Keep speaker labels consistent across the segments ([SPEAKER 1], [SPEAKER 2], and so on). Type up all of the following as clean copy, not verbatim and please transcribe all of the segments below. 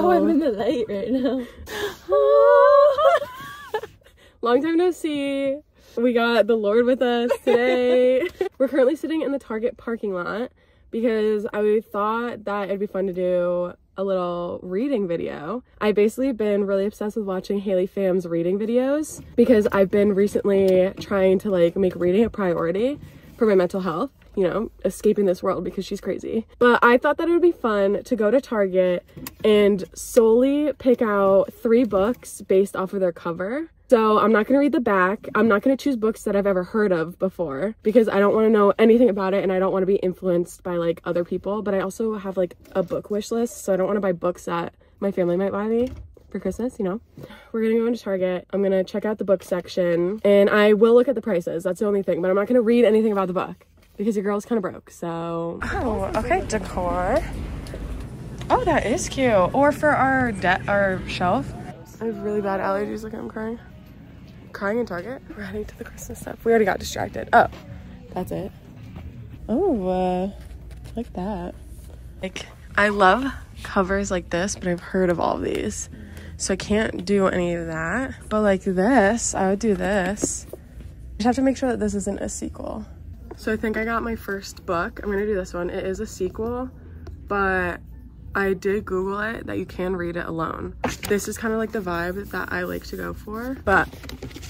[SPEAKER 1] Oh, I'm in the light right now.
[SPEAKER 2] Long time no see. We got the Lord with us today. We're currently sitting in the Target parking lot because I thought that it'd be fun to do a little reading video. I've basically been really obsessed with watching Haley Pham's reading videos because I've been recently trying to like make reading a priority for my mental health, you know, escaping this world because she's crazy. But I thought that it would be fun to go to Target and solely pick out 3 books based off of their cover. So I'm not going to read the back. I'm not going to choose books that I've ever heard of before because I don't want to know anything about it and I don't want to be influenced by like other people. But I also have like a book wish list, so I don't want to buy books that my family might buy me for Christmas, you know. We're going to go into Target. I'm going to check out the book section and I will look at the prices. That's the only thing, but I'm not going to read anything about the book because your girl's kind of broke, so. Oh, okay, decor. Oh, that is cute. Or for our shelf. I have really bad allergies. Look, I'm crying. Crying in Target. We're heading to the Christmas stuff. We already got distracted. Oh, that's it. Oh, like that. Like, I love covers like this, but I've heard of all of these. So I can't do any of that. But like this, I would do this. I just have to make sure that this isn't a sequel. So I think I got my first book. I'm gonna do this one. It is a sequel, but I did Google it that you can read it alone. This is kind of like the vibe that I like to go for, but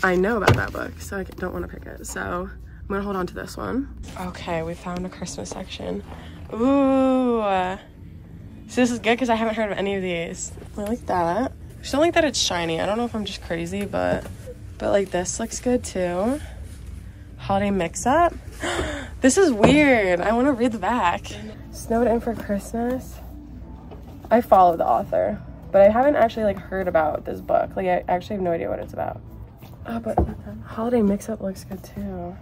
[SPEAKER 2] I know about that book, so I don't want to pick it. So I'm gonna hold on to this one. Okay, we found a Christmas section. Ooh. So this is good because I haven't heard of any of these. I like that. I just don't like that it's shiny. I don't know if I'm just crazy, but like this looks good too. Holiday mix-up. This is weird. I want to read the back. Snowed in for Christmas. I follow the author, but I haven't actually like heard about this book. Like I actually have no idea what it's about. Oh, but holiday mix-up looks good too.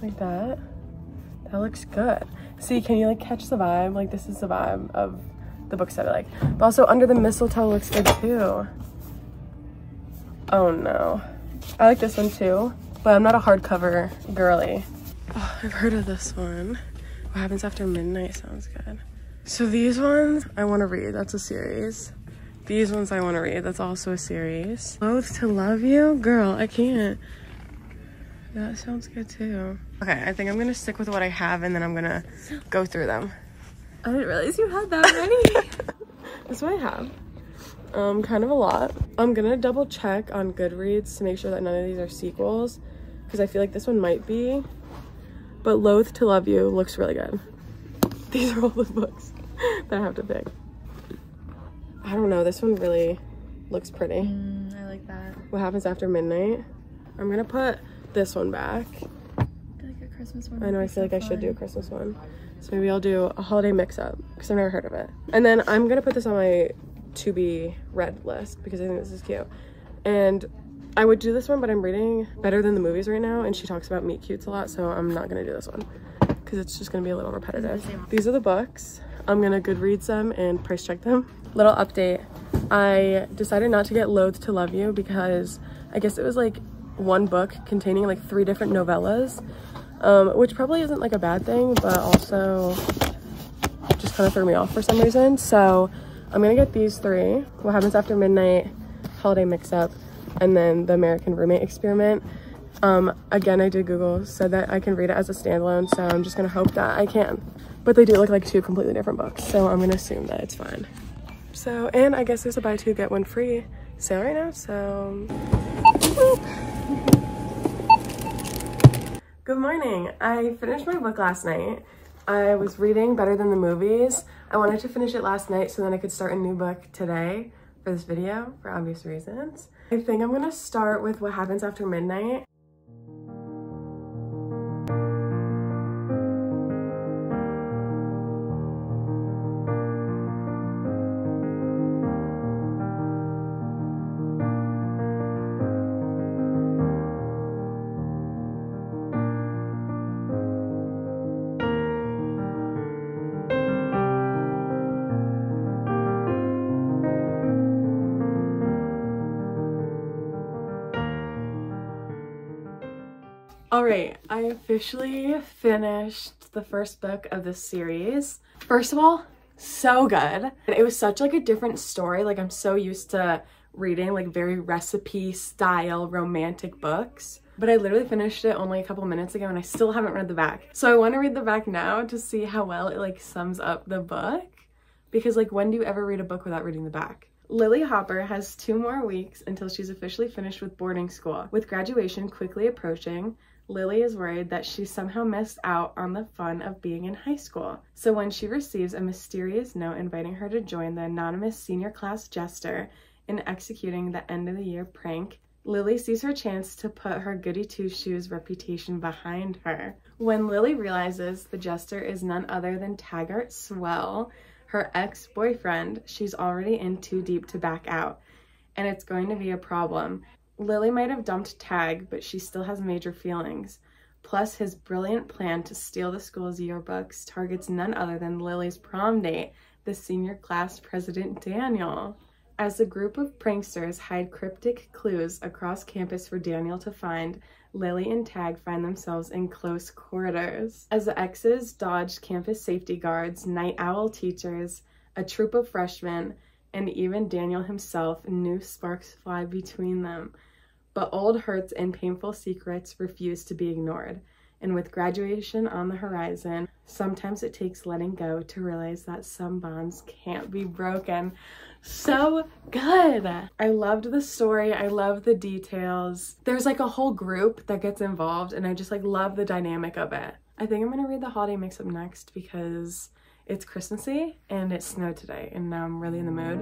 [SPEAKER 2] Like that. That looks good. See, can you like catch the vibe? Like this is the vibe of the books that I like. But also Under the Mistletoe looks good too. Oh no. I like this one too, but I'm not a hardcover girly. Oh, I've heard of this one. What Happens After Midnight sounds good. So these ones I want to read. That's a series. These ones I want to read. That's also a series. Loathe to Love You? Girl, I can't. That sounds good too. Okay, I think I'm going to stick with what I have and then I'm going to go through them.
[SPEAKER 1] I didn't realize you had that many.
[SPEAKER 2] That's what I have. Kind of a lot. I'm going to double check on Goodreads to make sure that none of these are sequels because I feel like this one might be. But Loathe to Love You looks really good. These are all the books that I have to pick. I don't know, this one really looks pretty.
[SPEAKER 1] I like that.
[SPEAKER 2] What Happens After Midnight. I'm gonna put this one back.
[SPEAKER 1] I feel like a Christmas one.
[SPEAKER 2] I know, I feel like I should do a Christmas one. So maybe I'll do a holiday mix-up because I've never heard of it. And then I'm gonna put this on my to be read list because I think this is cute. And I would do this one, but I'm reading Better Than the Movies right now and she talks about meet cutes a lot, so I'm not gonna do this one because it's just gonna be a little repetitive. These are the books. I'm gonna Goodreads them and price check them. Little update. I decided not to get Loathe to Love You because I guess it was like one book containing like 3 different novellas, which probably isn't like a bad thing, but also just kind of threw me off for some reason. So I'm gonna get these 3. What Happens After Midnight, Holiday Mix-Up, and then The American Roommate Experiment. Again, I did Google, said that I can read it as a standalone, so I'm just gonna hope that I can. But they do look like 2 completely different books, so I'm gonna assume that it's fine. So, and I guess there's a buy 2 get 1 free sale right now, so. Good morning. I finished my book last night. I was reading Better Than the Movies. I wanted to finish it last night so then I could start a new book today for this video, for obvious reasons. I think I'm gonna start with What Happens After Midnight. Alright, I officially finished the first book of this series. First of all, So good. It was such like a different story. Like I'm so used to reading like very recipe style romantic books. But I literally finished it only a couple minutes ago and I still haven't read the back. So I want to read the back now to see how well it like sums up the book. Because like when do you ever read a book without reading the back? Lily Hopper has 2 more weeks until she's officially finished with boarding school. With graduation quickly approaching, Lily is worried that she somehow missed out on the fun of being in high school. So when she receives a mysterious note inviting her to join the anonymous senior class jester in executing the end of the year prank, Lily sees her chance to put her goody two-shoes reputation behind her. When Lily realizes the jester is none other than Taggart Swell, her ex-boyfriend, she's already in too deep to back out, and it's going to be a problem. Lily might have dumped Tag, but she still has major feelings. Plus, his brilliant plan to steal the school's yearbooks targets none other than Lily's prom date, the senior class president Daniel. As a group of pranksters hide cryptic clues across campus for Daniel to find, Lily and Tag find themselves in close quarters. As the exes dodge campus safety guards, night owl teachers, a troop of freshmen, and even Daniel himself, new sparks fly between them. But old hurts and painful secrets refuse to be ignored. And with graduation on the horizon, sometimes it takes letting go to realize that some bonds can't be broken. So good. I loved the story. I love the details. There's like a whole group that gets involved and I just like love the dynamic of it. I think I'm gonna read the holiday mix-up next because it's Christmassy and it snowed today and now I'm really in the mood.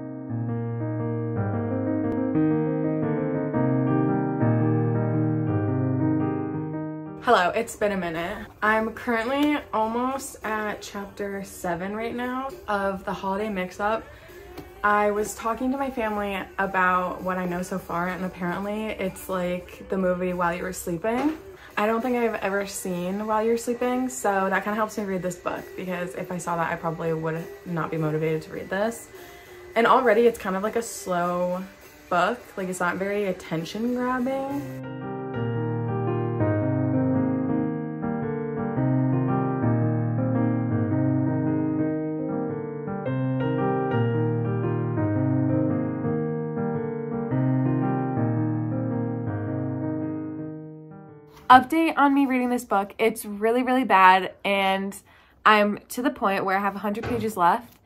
[SPEAKER 2] Hello, it's been a minute. I'm currently almost at chapter 7 right now of the holiday mix-up. I was talking to my family about what I know so far and apparently it's like the movie While You Were Sleeping. I don't think I've ever seen While You're Sleeping, so that kind of helps me read this book because if I saw that I probably would not be motivated to read this. And already it's kind of like a slow book, like it's not very attention grabbing. Update on me reading this book. It's really, really bad and I'm to the point where I have 100 pages left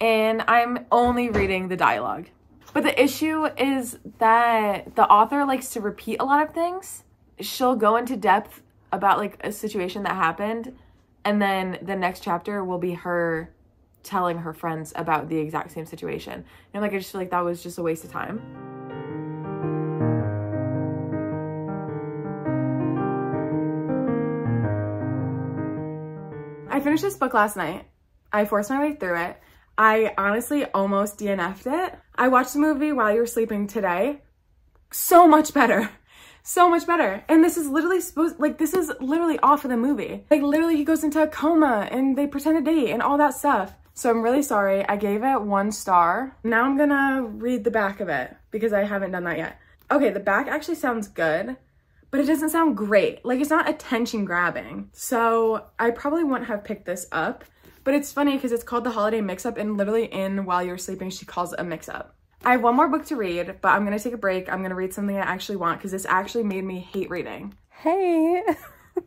[SPEAKER 2] and I'm only reading the dialogue. But the issue is that the author likes to repeat a lot of things. She'll go into depth about like a situation that happened and then the next chapter will be her telling her friends about the exact same situation. And I'm like, I just feel like that was just a waste of time. I finished this book last night. I forced my way through it. I honestly almost DNF'd it. I watched the movie While You Were Sleeping today. So much better. So much better. And this is literally this is literally off of the movie. Like literally he goes into a coma and they pretend to date and all that stuff. So I'm really sorry. I gave it 1 star. Now I'm gonna read the back of it because I haven't done that yet. Okay, the back actually sounds good. But it doesn't sound great. Like it's not attention grabbing. So I probably wouldn't have picked this up, but it's funny because it's called The Holiday Mix-Up and literally in While You're Sleeping, she calls it a mix-up. I have 1 more book to read, but I'm gonna take a break. I'm gonna read something I actually want because this actually made me hate reading. Hey,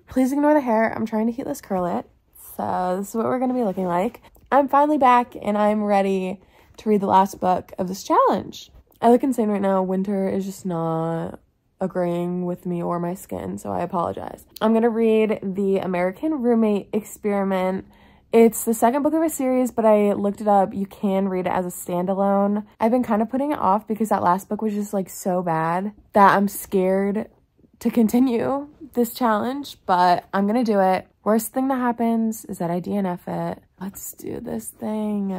[SPEAKER 2] please ignore the hair. I'm trying to heatless curl it. So this is what we're gonna be looking like. I'm finally back and I'm ready to read the last book of this challenge. I look insane right now. Winter is just not agreeing with me or my skin, so I apologize. I'm gonna read The American Roommate Experiment. It's the 2nd book of a series, but I looked it up. You can read it as a standalone. I've been kind of putting it off because that last book was just like so bad that I'm scared to continue this challenge, but I'm gonna do it. Worst thing that happens is that I DNF it. Let's do this thing.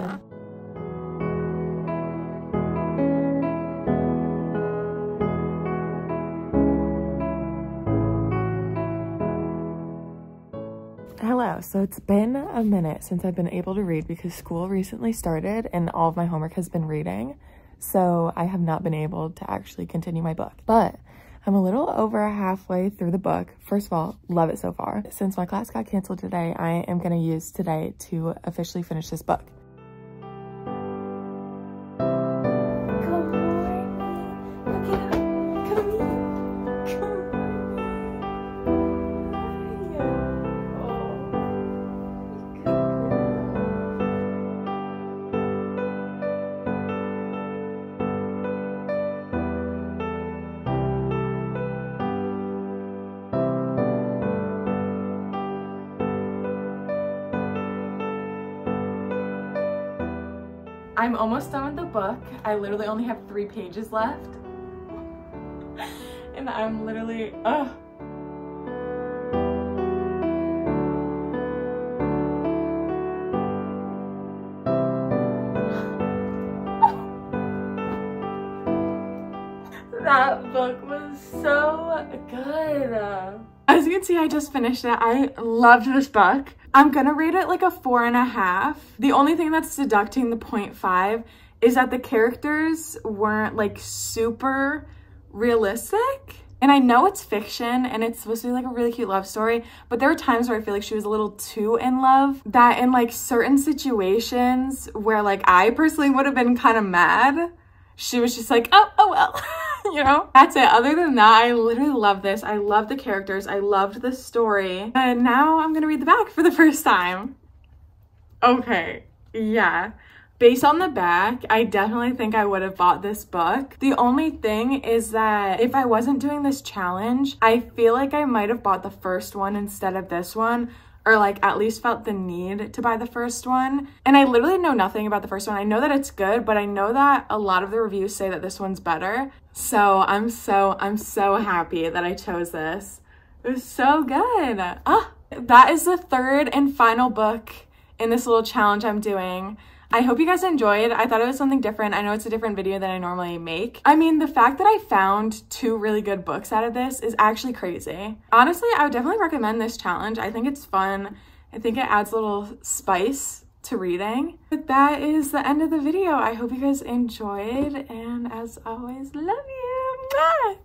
[SPEAKER 2] Hello, so it's been a minute since I've been able to read because school recently started and all of my homework has been reading. So I have not been able to actually continue my book, but I'm a little over halfway through the book. First of all, love it so far. Since my class got canceled today, I am gonna use today to officially finish this book. I'm almost done with the book. I literally only have 3 pages left. And I'm literally, ugh. That book was so good. As you can see, I just finished it. I loved this book. I'm gonna rate it like a 4.5. The only thing that's deducting the 0.5 is that the characters weren't like super realistic. And I know it's fiction and it's supposed to be like a really cute love story, but there were times where I feel like she was a little too in love, that in like certain situations where like I personally would have been kind of mad, she was just like, oh well. You know, that's it. Other than that, I literally love this. I love the characters. I loved the story. And now I'm gonna read the back for the first time. Okay, yeah. Based on the back, I definitely think I would have bought this book. The only thing is that if I wasn't doing this challenge, I feel like I might have bought the first one instead of this one, or like at least felt the need to buy the first one. And I literally know nothing about the first one. I know that it's good, but I know that a lot of the reviews say that this one's better. So I'm so happy that I chose this. It was so good. That is the third and final book in this little challenge I'm doing. I hope you guys enjoyed. I thought it was something different. I know it's a different video than I normally make. I mean, the fact that I found 2 really good books out of this is actually crazy. Honestly, I would definitely recommend this challenge. I think it's fun. I think it adds a little spice to reading. But that is the end of the video. I hope you guys enjoyed, and as always, love you. Bye.